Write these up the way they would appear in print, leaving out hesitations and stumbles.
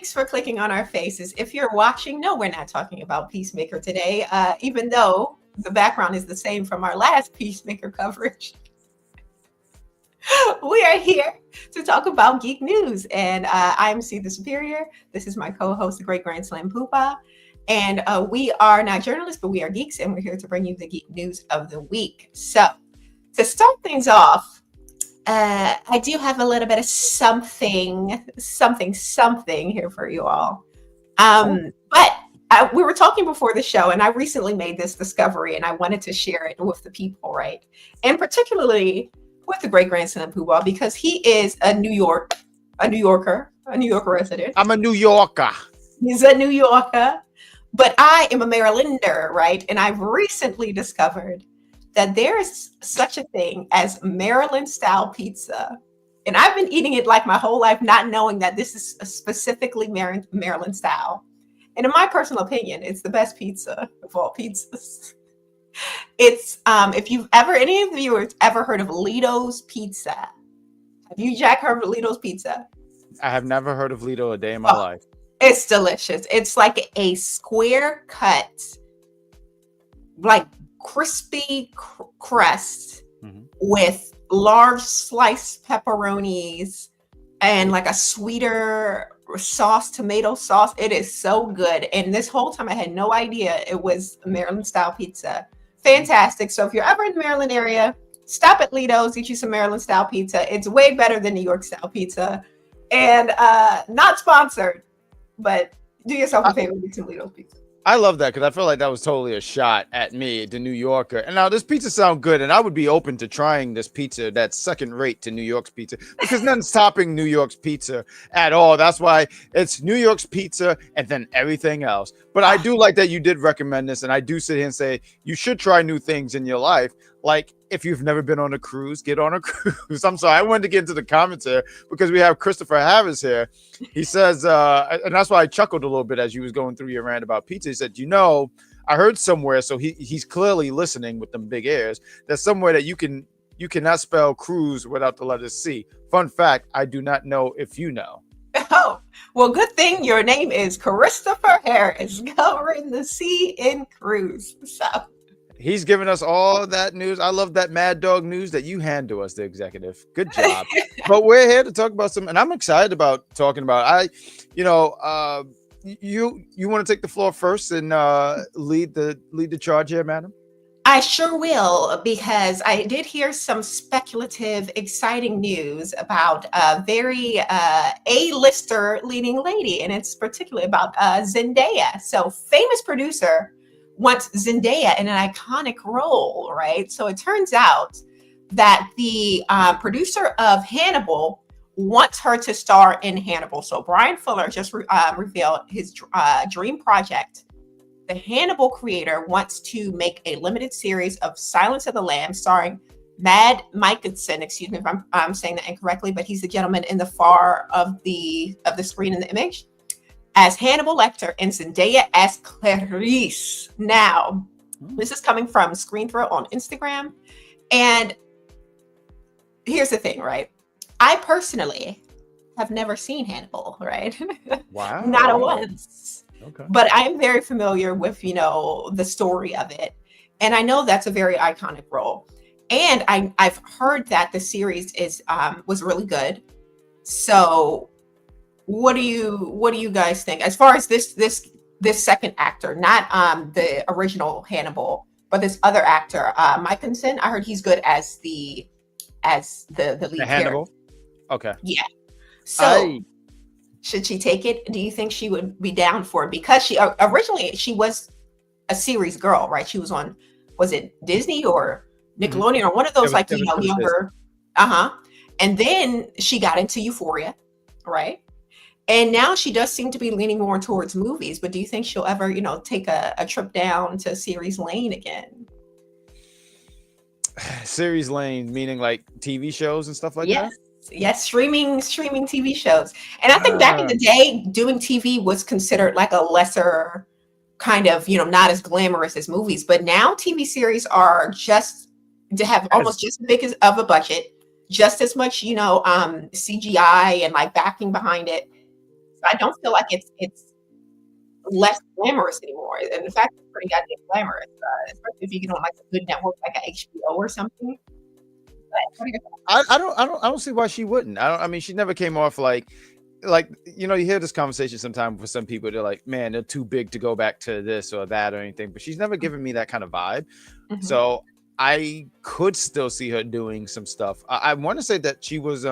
Thanks for clicking on our faces. If you're watching, no, we're not talking about Peacemaker today, even though the background is the same from our last Peacemaker coverage. We are here to talk about geek news, and I'm C the Superior. This is my co-host, the Great Grand Slam Poopa, and we are not journalists, but we are geeks, and we're here to bring you the geek news of the week. So, to start things off, I do have a little bit of something here for you all. But we were talking before the show, and I recently made this discovery, and I wanted to share it with the people, right? And particularly with the Great Grand Slam Poobah, because he is a New Yorker resident. I'm a New Yorker. He's a New Yorker, but I am a Marylander, right? And I've recently discovered that there is such a thing as Maryland-style pizza. And I've been eating it like my whole life, not knowing that this is specifically Maryland-style. And in my personal opinion, it's the best pizza of all pizzas. It's if you've any of the viewers ever heard of Lito's Pizza? Have you, Jack, heard of Lito's Pizza? I have never heard of Lito a day in my life. It's delicious. It's like a square cut, like crispy crust with large sliced pepperonis and like a sweeter sauce, tomato sauce. It is so good. And this whole time I had no idea it was Maryland style pizza. Fantastic. So if you're ever in the Maryland area, stop at Lito's, get you some Maryland style pizza. It's way better than New York style pizza. And not sponsored, but do yourself a favor, get some Lito's pizza. I love that because I feel like that was totally a shot at me, the New Yorker. And now this pizza sounds good, and I would be open to trying this pizza that's second rate to New York's pizza because nothing's topping New York's pizza at all. That's why it's New York's pizza and then everything else. But I do like that you did recommend this, and I do sit here and say you should try new things in your life. Like if you've never been on a cruise, get on a cruise. I'm sorry, I wanted to get into the comments here because we have Christopher Harris here. He says, and that's why I chuckled a little bit as you was going through your rant about pizza. He said, I heard somewhere, so he's clearly listening with them big ears. There's somewhere that you cannot spell cruise without the letter C. Fun fact, I do not know if you know. Oh, well, good thing your name is Christopher Harris, covering the C in cruise. So he's giving us all that news. I love that Mad Dog news that you hand to us, the executive. Good job. But we're here to talk about some, and I'm excited about talking about. You want to take the floor first and lead the charge here, madam? I sure will, because I did hear some speculative, exciting news about a very A-lister leading lady, and it's particularly about Zendaya. So, famous producer wants Zendaya in an iconic role, right? So it turns out that the producer of Hannibal wants her to star in Hannibal. So Brian Fuller just revealed his dream project. The Hannibal creator wants to make a limited series of Silence of the Lambs starring Mad Mikkelsen. Excuse me if I'm saying that incorrectly, but he's the gentleman in the far of the screen in the image, as Hannibal Lecter and Zendaya as Clarice. Now, this is coming from Screen Throw on Instagram. And here's the thing, right? I personally have never seen Hannibal, right? Wow. Not once. Okay. But I'm very familiar with, the story of it. And I know that's a very iconic role. And I've heard that the series was really good. So what do you guys think as far as this second actor, not the original Hannibal, but this other actor, Mikkelsen? I heard he's good as the lead Hannibal. character. Okay. Yeah. So should she take it? Do you think she would be down for it? Because she originally was a series girl, right? She was on, was it Disney or Nickelodeon or one of those younger. And then she got into Euphoria, right? And now she does seem to be leaning more towards movies. But do you think she'll ever, take a trip down to series lane again? Series lane, meaning like TV shows and stuff like that? Yes, streaming TV shows. And I think back in the day, doing TV was considered like a lesser kind of, not as glamorous as movies. But now TV series are just to have almost just as big of a budget, just as much, CGI and like backing behind it. I don't feel like it's less glamorous anymore. And in fact, it's pretty goddamn glamorous, especially if you get on like a good network like a HBO or something. But what are your thoughts? I don't see why she wouldn't. I mean, she never came off like you hear this conversation sometimes with some people. They're like, man, they're too big to go back to this or that or anything. But she's never given me that kind of vibe. Mhm. So I could still see her doing some stuff. I want to say that she was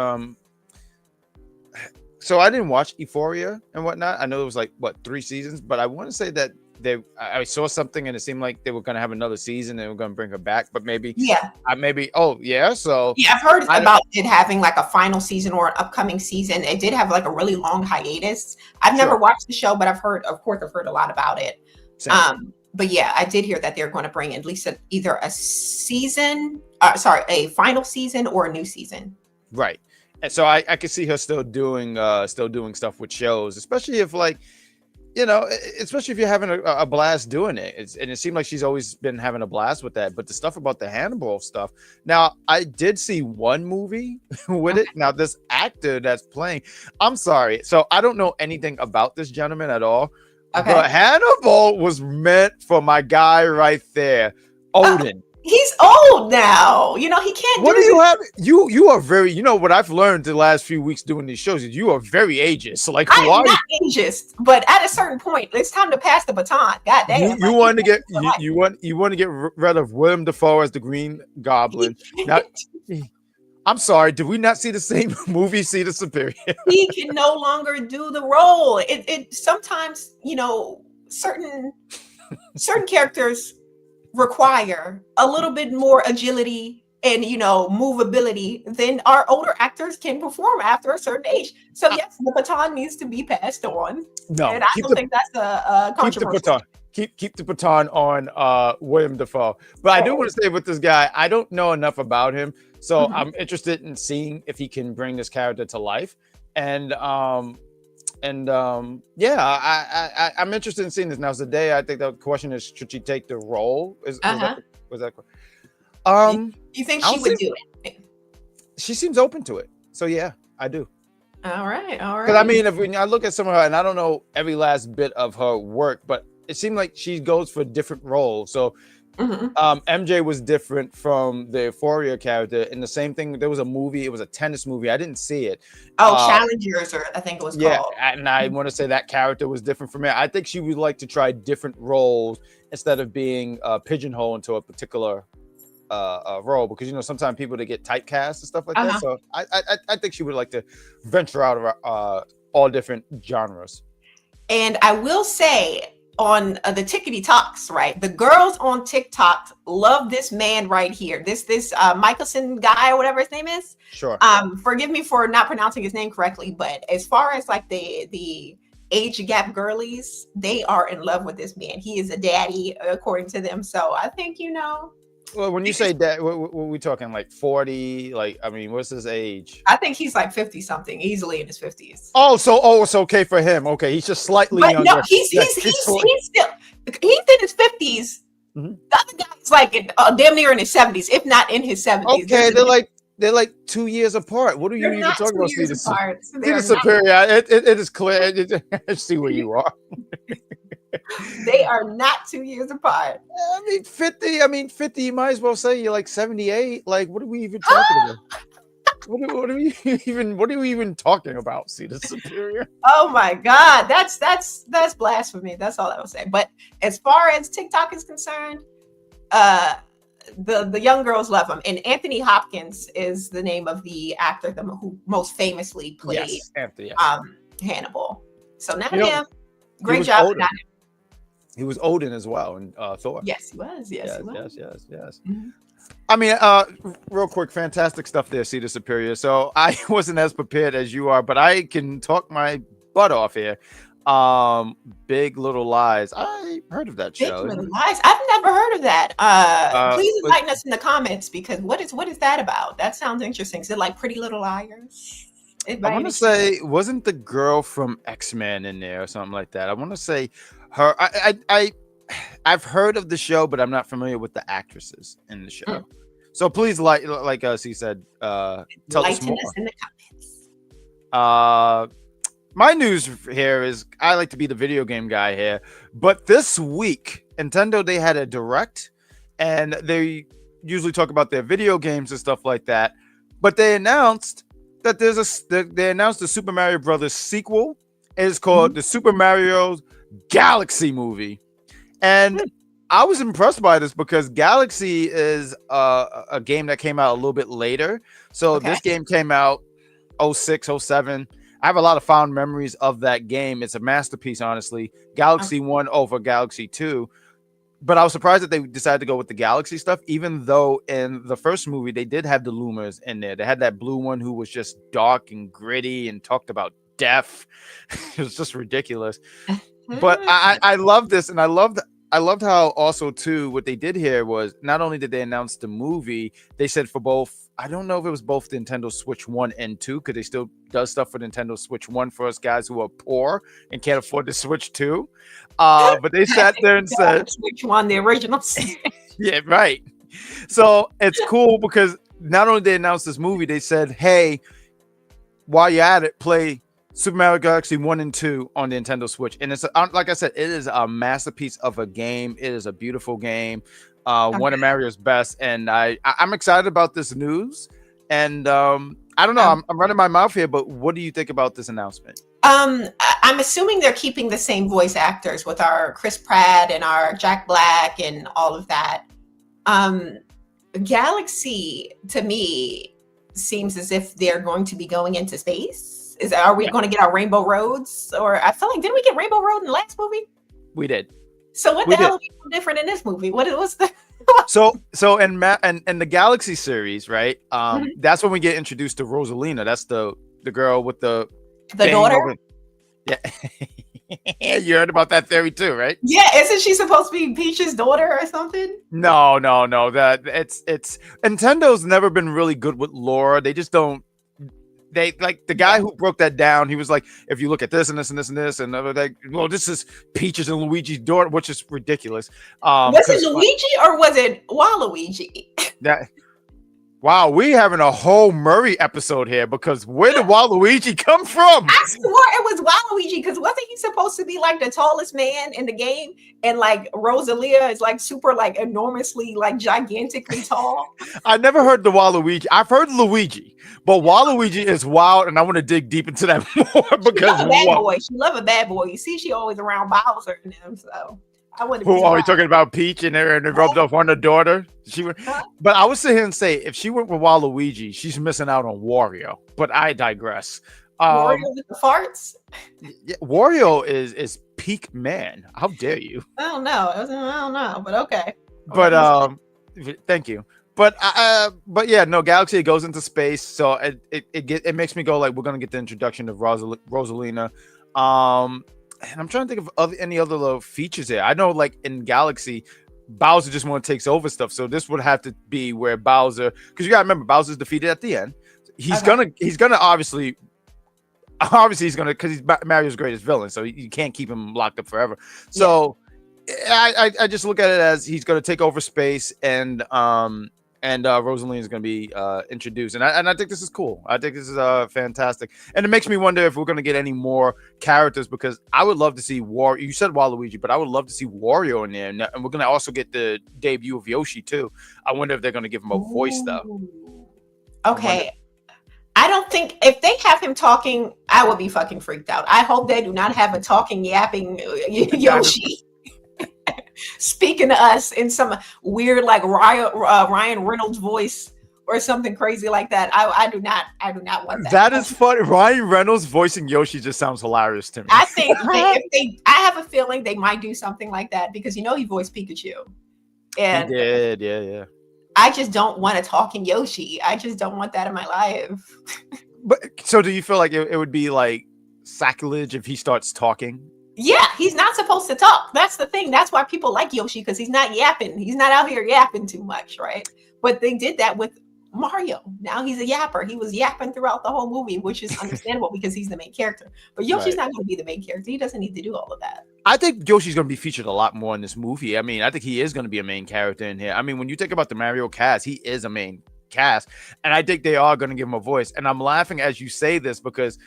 so I didn't watch Euphoria and whatnot. I know it was like 3 seasons, but I want to say that I saw something and it seemed like they were going to have another season and they were going to bring her back, but maybe Yeah. oh yeah, so Yeah, I've heard about it having like a final season or an upcoming season. It did have like a really long hiatus. I've never Sure. watched the show, but I've heard a lot about it. Same. But yeah, I did hear that they're going to bring at least either a season, a final season or a new season. Right. And so I could see her still doing stuff with shows, especially if especially if you're having a blast doing it. And it seemed like she's always been having a blast with that. But the stuff about the Hannibal stuff. Now, I did see one movie with it. Now, this actor that's playing, I'm sorry. So I don't know anything about this gentleman at all. Okay. But Hannibal was meant for my guy right there, Odin. He's old now. He can't What do do you have? You are very, what I've learned the last few weeks doing these shows is you are very ageist. So like, I'm why? not ageist, but at a certain point, it's time to pass the baton. God damn. You want to get you want to get rid of Willem Dafoe as the Green Goblin. Now, I'm sorry, did we not see the same movie, See the Superior? He can no longer do the role. It sometimes, certain characters require a little bit more agility and movability than our older actors can perform after a certain age. So yes, the baton needs to be passed on. No, and I don't think that's a controversial. Keep the baton on William Dafoe. But I do want to say with this guy, I don't know enough about him. So I'm interested in seeing if he can bring this character to life. And yeah, I'm interested in seeing this. Now, Zendaya, I think the question is, should she take the role? Was that You think she would do it? She seems open to it. So yeah, I do. All right. Because I mean, when I look at some of her, and I don't know every last bit of her work, but it seemed like she goes for different roles. So MJ was different from the Euphoria character. And the same thing, there was a movie, it was a tennis movie. I didn't see it. Challengers, or I think it was called. Yeah, and I want to say that character was different from her. I think she would like to try different roles instead of being pigeonholed into a particular role, because sometimes people, they get typecast and stuff like that. So I think she would like to venture out of all different genres. And I will say, on the Tickety Talks, right? The girls on TikTok love this man right here. This Michelson guy, or whatever his name is. Sure. Forgive me for not pronouncing his name correctly, but as far as like the age gap girlies, they are in love with this man. He is a daddy, according to them. So I think Well, when you say that, what are we talking, like 40? Like, I mean, what's his age? I think he's like 50 something, easily in his 50s. Oh, it's okay for him. Okay, he's just slightly younger. No, he's still, he's in his 50s. The other guy's like damn near in his 70s, if not in his 70s. Okay, they're like 2 years apart. What are you even talking about? See the Superior. It is clear. I see where you are. They are not 2 years apart. I mean, 50. I mean, 50. You might as well say you're like 78. Like, what are we even talking about? What are we even talking about? See the Superior. Oh my God, that's blasphemy. That's all I will say. But as far as TikTok is concerned, the young girls love him. And Anthony Hopkins is the name of the actor who most famously played Hannibal. So not him. Great job. Odin. He was Odin as well in Thor. Yes, he was. Yes, he was. Yes. I mean, real quick, fantastic stuff there, See the Superior. So I wasn't as prepared as you are, but I can talk my butt off here. Big Little Lies. I heard of that show. Big Little Lies. I've never heard of that. Please enlighten us in the comments, because what is that about? That sounds interesting. Is it like Pretty Little Liars? I want to say, wasn't the girl from X-Men in there or something like that? I want to say her. I've heard of the show, but I'm not familiar with the actresses in the show. So please, like us, he said, tell us more. Us in the comments. my news here is I like to be the video game guy here, but this week Nintendo they had a direct, and they usually talk about their video games and stuff like that. But they announced that they announced the Super Mario Brothers sequel. It is called the Super Mario Galaxy movie, and I was impressed by this because Galaxy is a game that came out a little bit later. So Okay. this game came out 06, 07. I have a lot of fond memories of that game. It's a masterpiece, honestly. Galaxy 1 over Galaxy 2. But I was surprised that they decided to go with the Galaxy stuff, even though in the first movie they did have the Loomers in there. They had that blue one who was just dark and gritty and talked about death. It was just ridiculous. But I love this, and I loved how also too what they did here was not only did they announce the movie, they said for both. I don't know if it was both Nintendo Switch 1 and 2 because they still does stuff for Nintendo Switch 1 for us guys who are poor and can't afford the Switch 2. But they sat there and said, which one, the original? yeah, right. So it's cool because not only they announced this movie, they said, hey, while you're at it, play Super Mario Galaxy 1 and 2 on the Nintendo Switch. And it's like I said, it is a masterpiece of a game. It is a beautiful game. One of Mario's best. And I'm excited about this news. And I don't know, I'm running my mouth here, but what do you think about this announcement? I'm assuming they're keeping the same voice actors with our Chris Pratt and our Jack Black and all of that. Galaxy, to me, seems as if they're going to be going into space. Are we going to get our Rainbow Roads? Or I feel like, didn't we get Rainbow Road in the last movie? We did. So what the hell is so different in this movie? What was the so in the Galaxy series, right? That's when we get introduced to Rosalina. That's the girl with the daughter. Yeah. You heard about that theory too, right? Yeah, isn't she supposed to be Peach's daughter or something? No. That it's Nintendo's never been really good with lore. They just don't. They like the guy who broke that down. He was like, if you look at this and this and this and this, and like, well, this is Peach's and Luigi's daughter, which is ridiculous. Was it Luigi or was it Waluigi? Wow, we having a whole Murray episode here because where did Waluigi come from? I swore it was Waluigi because wasn't he supposed to be like the tallest man in the game? And like Rosalia is like super like enormously like gigantically tall. I never heard the Waluigi. I've heard Luigi, but Waluigi is wild, and I want to dig deep into that more because She love a bad boy. You see, she always around Bowser and them, so. Who are we talking about? Peach and they rubbed off on the daughter. But I would sit here and say if she went with Waluigi, she's missing out on Wario. But I digress. Wario with the farts. Wario is peak man. How dare you? I don't know, but okay. But thank you. But yeah, no, Galaxy it goes into space, so it makes me go like we're gonna get the introduction of Rosalina. And I'm trying to think of any other little features there. I know, like in Galaxy, Bowser just want to takes over stuff. So this would have to be where Bowser, because you gotta remember Bowser's defeated at the end. He's gonna obviously he's gonna because he's Mario's greatest villain, so you can't keep him locked up forever. So I just look at it as he's gonna take over space and Rosaline is going to be introduced, and I think this is cool. I think this is fantastic, and it makes me wonder if we're going to get any more characters because I would love to see Wario. You said Waluigi, but I would love to see Wario in there, and we're going to also get the debut of Yoshi too. I wonder if they're going to give him a voice though. Okay, I don't think if they have him talking, I would be fucking freaked out. I hope they do not have a talking, yapping Yoshi. Speaking to us in some weird like Ryan Reynolds voice or something crazy like that. I do not want that. That is funny. Ryan Reynolds voicing Yoshi just sounds hilarious to me. I think I have a feeling they might do something like that because he voiced Pikachu. And he did, yeah. I just don't want a talking Yoshi. I just don't want that in my life. But so do you feel like it would be like sacrilege if he starts talking? Yeah, he's not supposed to talk. That's the thing. That's why people like Yoshi because he's not yapping. He's not out here yapping too much, right? But they did that with Mario. Now he's a yapper. He was yapping throughout the whole movie, which is understandable because he's the main character. But Yoshi's not going to be the main character. He doesn't need to do all of that. I think Yoshi's going to be featured a lot more in this movie. I mean, I think he is going to be a main character in here. I mean, when you think about the Mario cast, he is a main cast. And I think they are going to give him a voice. And I'm laughing as you say this because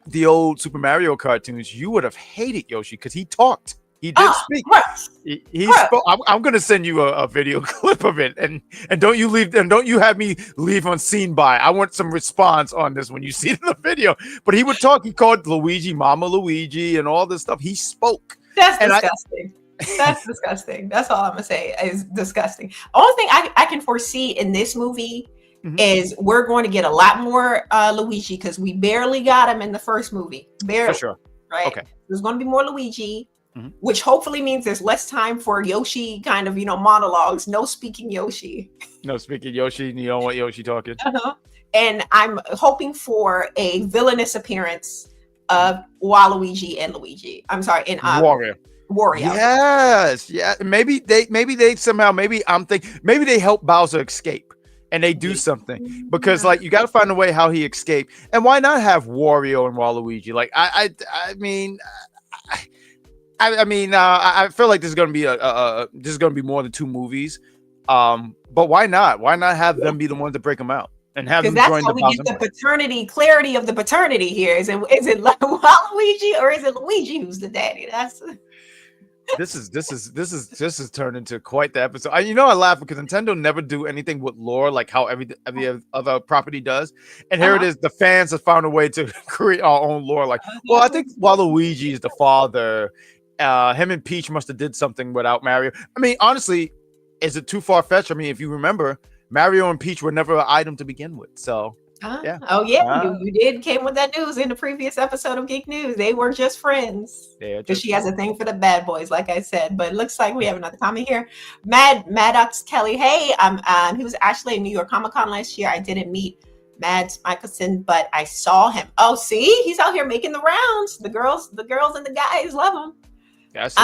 the old Super Mario cartoons, you would have hated Yoshi because he talked. He did Oh, speak. gross. He Gross. spoke. I'm going to send you a video clip of it, and don't you leave, and don't you have me leave unseen by. I want some response on this when you see it in the video. But he would talk. He called Luigi Mama Luigi and all this stuff. He spoke. That's And disgusting. That's disgusting. That's all I'm gonna say is disgusting. Only thing I can foresee in this movie Mhm. is we're going to get a lot more Luigi because we barely got him in the first movie. Barely, For sure. right? Okay. There's going to be more Luigi, Mhm. which hopefully means there's less time for Yoshi kind of, monologues. No speaking Yoshi. No, speaking Yoshi, you don't want Yoshi talking. Uh-huh. And I'm hoping for a villainous appearance of Waluigi and Luigi. I'm sorry, in Wario. Wario. Yes, yeah. Maybe they somehow, maybe they help Bowser escape and they do something, because like you got to find a way how he escaped. And why not have Wario and Waluigi? Like I feel like this is going to be this is going to be more than 2 movies. But why not? Why not have them be the ones to break them out and have them Because that's join how the we Bowser? get the paternity, clarity of the paternity here. Is it Waluigi or is it Luigi who's the daddy? That's This is turned into quite the episode. I laugh because Nintendo never do anything with lore like how every other property does. And here it is, the fans have found a way to create our own lore. Like, well, I think Waluigi is the father. Him and Peach must have did something without Mario. I mean, honestly, is it too far fetched? I mean, if you remember, Mario and Peach were never an item to begin with. So yeah. Oh yeah, you did came with that news in the previous episode of Geek News. They were just friends. Because she has a thing for the bad boys, like I said. But it looks like we have another comment here. Maddox Kelly. Hey, he was actually in New York Comic Con last year. I didn't meet Mads Mikkelsen, but I saw him. Oh, see, he's out here making the rounds. The girls and the guys love him. That's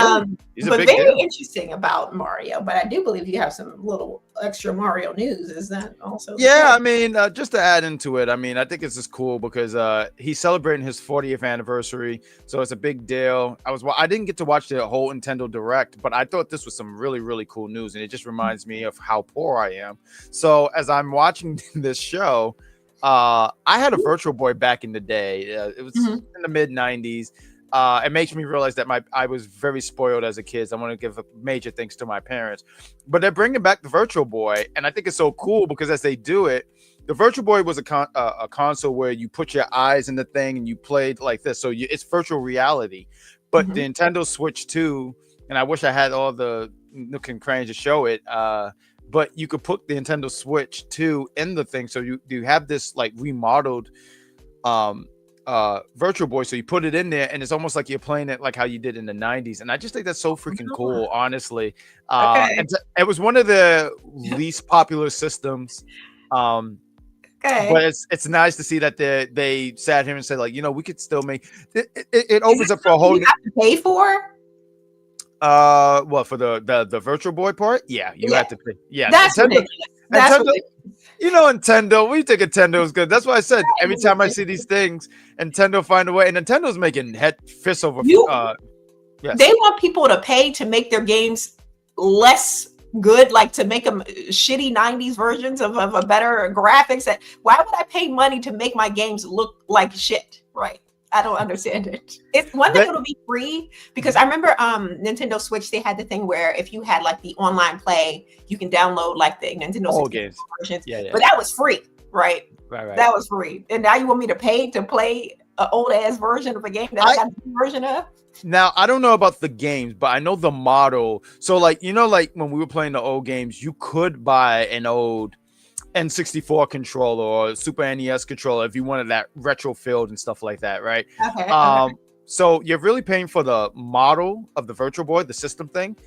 He's but very interesting about Mario. But I do believe you have some little extra Mario news. Is that also? Yeah, I mean, just to add into it, I mean, I think it's just cool because he's celebrating his 40th anniversary, so it's a big deal. I didn't get to watch the whole Nintendo Direct, but I thought this was some really, really cool news, and it just reminds me of how poor I am. So as I'm watching this show, I had a Virtual Boy back in the day. It was in the mid 90s. It makes me realize that I was very spoiled as a kid. I want to give a major thanks to my parents, but they're bringing back the Virtual Boy, and I think it's so cool because as they do it, the Virtual Boy was a console where you put your eyes in the thing and you played like this, so it's virtual reality. But the Nintendo Switch 2, and I wish I had all the nook and crannies to show it, but you could put the Nintendo Switch 2 in the thing, so you have this like remodeled Virtual Boy, so you put it in there and it's almost like you're playing it like how you did in the 90s, and I just think that's so freaking cool, honestly. And it was one of the least popular systems, but it's nice to see that they sat here and said, like, we could still make it opens up for a whole you have to pay for what, for the Virtual Boy part. You have to pay. That's ridiculous. That's ridiculous. Nintendo, we think Nintendo is good. That's why I said every time I see these things, Nintendo find a way, and Nintendo's making fists over. They want people to pay to make their games less good, like to make them shitty 90s versions of a better graphics. Why would I pay money to make my games look like shit? Right. I don't understand it. It's one thing it'll be free, because I remember Nintendo Switch, they had the thing where if you had like the online play, you can download like the Nintendo Switch games versions. But that was free, right? Right. That was free. And now you want me to pay to play an old ass version of a game that I got a new version of? Now, I don't know about the games, but I know the model. So like, like when we were playing the old games, you could buy an old N64 controller or Super NES controller if you wanted that retro field and stuff like that, right? Okay. So you're really paying for the model of the Virtual Boy, the system thing.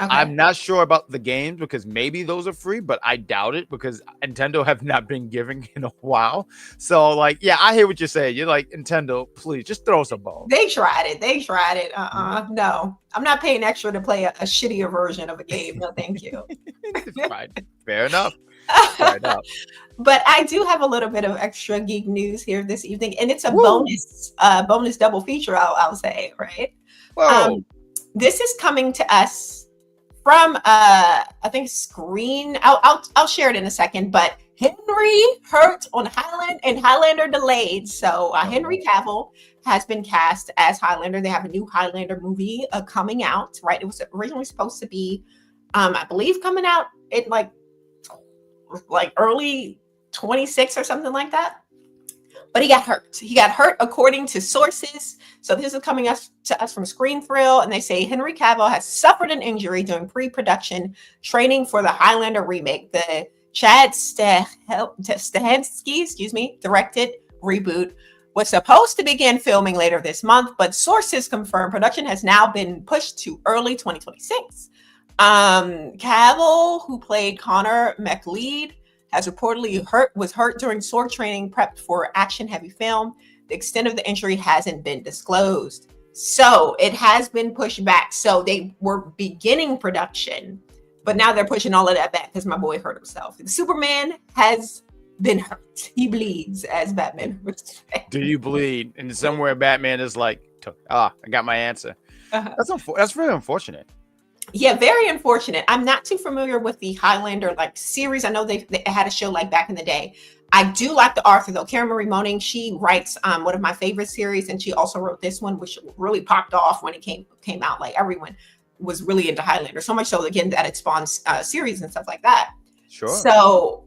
Okay. I'm not sure about the games because maybe those are free, but I doubt it because Nintendo have not been giving in a while. So like, I hear what you're saying. You're like, Nintendo, please just throw us a ball. They tried it. No, I'm not paying extra to play a shittier version of a game. No, thank you. Right. Fair enough. But I do have a little bit of extra geek news here this evening, and it's a bonus double feature, I'll say, right? This is coming to us from I think Screen. I'll share it in a second, but Henry hurt on Highlander delayed. So Henry Cavill has been cast as Highlander. They have a new Highlander movie coming out, right? It was originally supposed to be, I believe, coming out in like early 26 or something like that. But he got hurt. He got hurt according to sources. So this is coming to us from Screen Thrill, and they say Henry Cavill has suffered an injury during pre-production training for the Highlander remake. The Chad Stahelski, directed reboot was supposed to begin filming later this month, but sources confirm production has now been pushed to early 2026. Cavill, who played Connor McLeod, has reportedly was hurt during sword training prepped for action-heavy film. The extent of the injury hasn't been disclosed. So it has been pushed back. So they were beginning production, but now they're pushing all of that back because my boy hurt himself. Superman has been hurt. He bleeds, as Batman would say. Do you bleed? And somewhere Batman is like, I got my answer. That's very unfortunate. Yeah, very unfortunate. I'm not too familiar with the Highlander series. I know they had a show back in the day. I do like the author though, Karen Marie Moning. She writes one of my favorite series, and she also wrote this one, which really popped off when it came out. Like everyone was really into Highlander, so much so again that it spawns series and stuff like that. Sure. So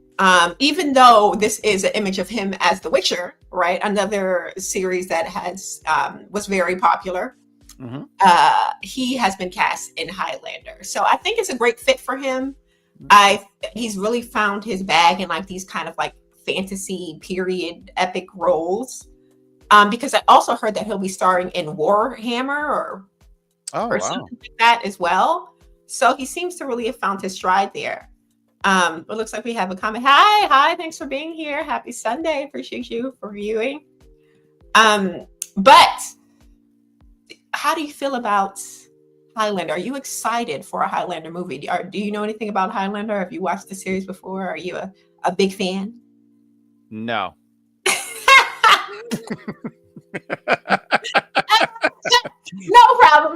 even though this is an image of him as the Witcher, right? Another series that was very popular. Mm-hmm. He has been cast in Highlander, so I think it's a great fit for him. He's really found his bag in these kind of fantasy period epic roles. Because I also heard that he'll be starring in Warhammer or something like that as well. So he seems to really have found his stride there. It looks like we have a comment. Hi, thanks for being here. Happy Sunday. Appreciate you for viewing. But how do you feel about Highlander? Are you excited for a Highlander movie? Do you know anything about Highlander? Have you watched the series before? Are you a big fan? No.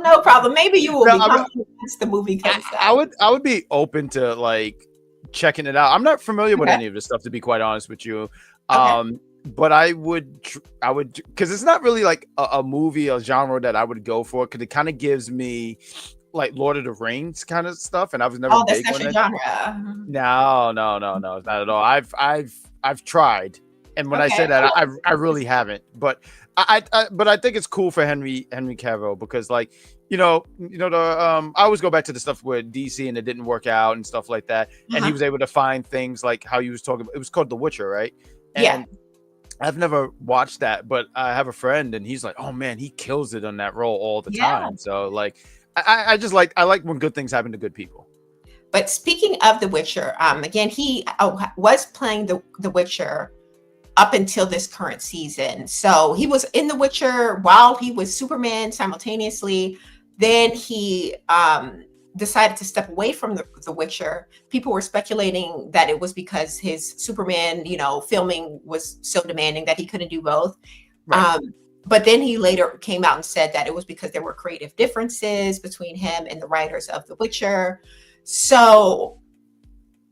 No problem. Maybe you will be once the movie comes out. I would be open to checking it out. I'm not familiar with any of this stuff, to be quite honest with you. Okay. But I would because it's not really a movie or genre that I would go for, because it kind of gives me Lord of the Rings kind of stuff, and I was never big on it. Genre. No, it's not at all. I've tried, and when I say that, I really haven't. But I think it's cool for Henry Cavill, because I always go back to the stuff with DC and it didn't work out and stuff like that, and he was able to find things like how you was talking about. It was called The Witcher, right? And yeah. I've never watched that, but I have a friend, and he's like, "Oh man, he kills it on that role all the time." So I just like when good things happen to good people. But speaking of The Witcher, again, he was playing the Witcher up until this current season. So he was in The Witcher while he was Superman simultaneously. Then he decided to step away from the Witcher. People were speculating that it was because his Superman, filming was so demanding that he couldn't do both. Right. But then he later came out and said that it was because there were creative differences between him and the writers of The Witcher. So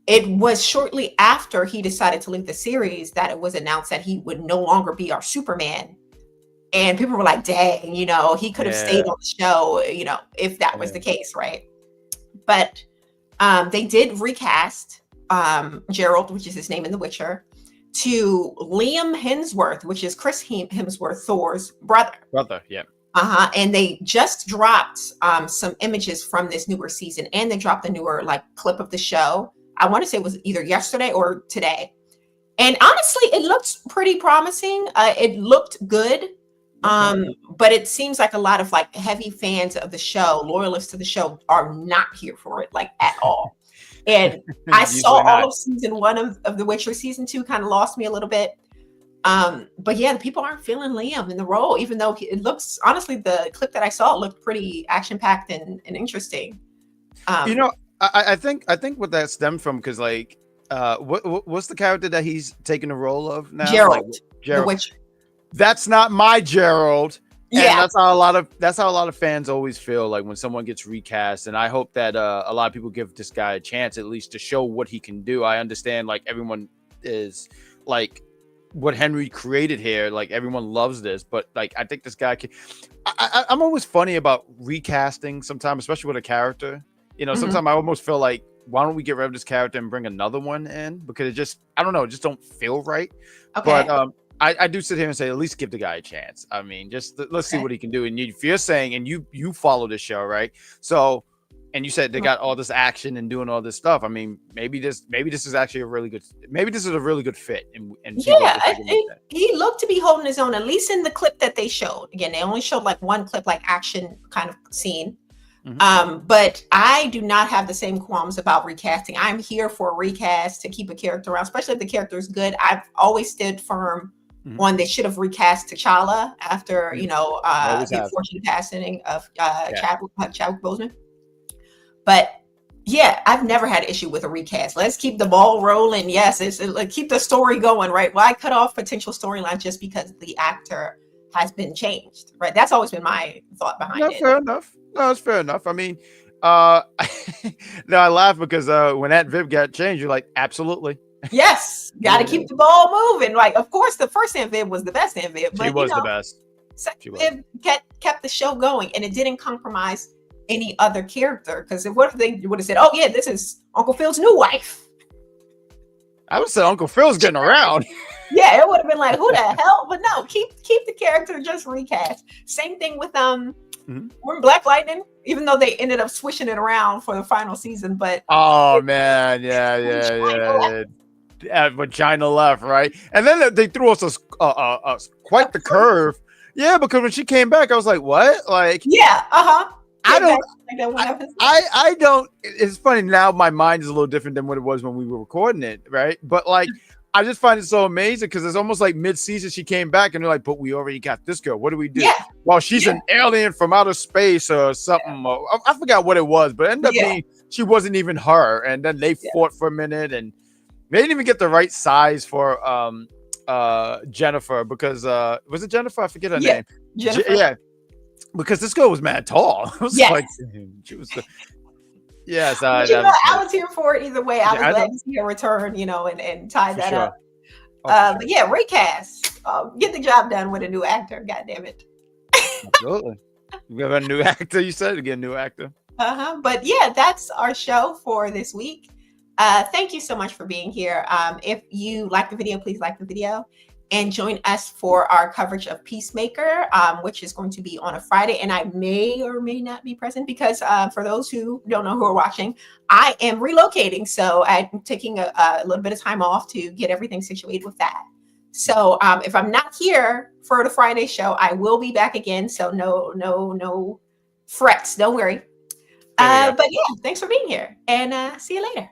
it was shortly after he decided to leave the series that it was announced that he would no longer be our Superman. And people were like, dang, he could have stayed on the show, if that was the case, right? But they did recast Geralt, which is his name in The Witcher, to Liam Hemsworth, which is Chris Hemsworth, Thor's brother. Yeah. And they just dropped some images from this newer season, and they dropped a newer clip of the show. I want to say it was either yesterday or today. And honestly, it looks pretty promising. It looked good. But it seems like a lot of heavy fans of the show, loyalists to the show, are not here for it at all. And I saw all of season 1 of The Witcher. Season 2 kind of lost me a little bit. But yeah, the people aren't feeling Liam in the role, even though it looks, honestly, the clip that I saw looked pretty action packed and interesting. I think what that stemmed from, because what's the character that he's taking the role of now? Geralt. The Witcher. That's not my Gerald. And that's how a lot of fans always feel when someone gets recast. And I hope that a lot of people give this guy a chance, at least to show what he can do. I understand everyone is what Henry created here. Like everyone loves this, but like I think this guy can. I'm always funny about recasting sometimes, especially with a character. You know, Mhm. sometimes I almost feel like, why don't we get rid of this character and bring another one in? Because it just, I don't know, it just don't feel right. But Okay. I do sit here and say, at least give the guy a chance. I mean, just let's see Okay. what he can do. And if you're saying, and you follow the show, right? So, and you said they got all this action and doing all this stuff. I mean, maybe this is actually a really good, maybe this is a really good fit, and people are Yeah, just taking a look at it. he looked to be holding his own, at least in the clip that they showed. Again, they only showed like one clip, like action kind of scene. Mhm. But I do not have the same qualms about recasting. I'm here for a recast to keep a character around, especially if the character is good. I've always stood firm Mhm. on they should have recast T'Challa after, Mhm. Always the have. unfortunate passing of Yeah. Chadwick Boseman. But yeah, I've never had an issue with a recast. Let's keep the ball rolling. Yes, like, keep the story going, right? Why cut off potential storylines just because the actor has been changed, right? That's always been my thought behind No, it. fair enough. No, it's fair enough. I mean, no, I laugh because when that Viv got changed, you're like, absolutely. Yes, got to Yeah, keep the ball moving. Like, of course, the first Aunt Viv was the best Aunt Viv, she but was the best. second She was. Viv kept the show going, and it didn't compromise any other character. Because what if they would have said, "Oh yeah, this is Uncle Phil's new wife"? I would say Uncle Phil's getting around. Yeah, it would have been like, "Who the hell?" But no, keep the character, just recast. Same thing with Mhm. we're Black Lightning, even though they ended up switching it around for the final season, but Oh man, yeah, when yeah, China left, yeah, yeah. But China left, right? And then they threw us quite the curve. Yeah, because when she came back, I was like, what? Like, yeah, I came back don't. like that one episode. I don't. It's funny now. My mind is a little different than what it was when we were recording it, right? But like, I just find it so amazing because it's almost like mid-season she came back and they're like, "But we already got this girl. What do we do?" Yeah, Well, she's yeah, an alien from outer space or something. I forgot what it was, but it ended up yeah, being she wasn't even her. And then they yeah. fought for a minute, and they didn't even get the right size for Jennifer because was it Jennifer? I forget her Yeah, name. Jennifer. Yeah, because this girl was mad tall. I was Yes. like, she was. Yes, But that was I good. was here for it either way. I Yeah, was I glad know to see her return, and tie for that up. sure. Oh, for But sure. yeah, recast. Get the job done with a new actor. God damn it. Absolutely. We have a new actor. You said again, new actor. But yeah, that's our show for this week. Thank you so much for being here. If you like the video, please like the video and join us for our coverage of Peacemaker, which is going to be on a Friday. And I may or may not be present because for those who don't know who are watching, I am relocating. So I'm taking a little bit of time off to get everything situated with that. So if I'm not here for the Friday show, I will be back again. So no frets. Don't worry. There you go. But yeah, thanks for being here and see you later.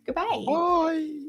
Goodbye. Bye.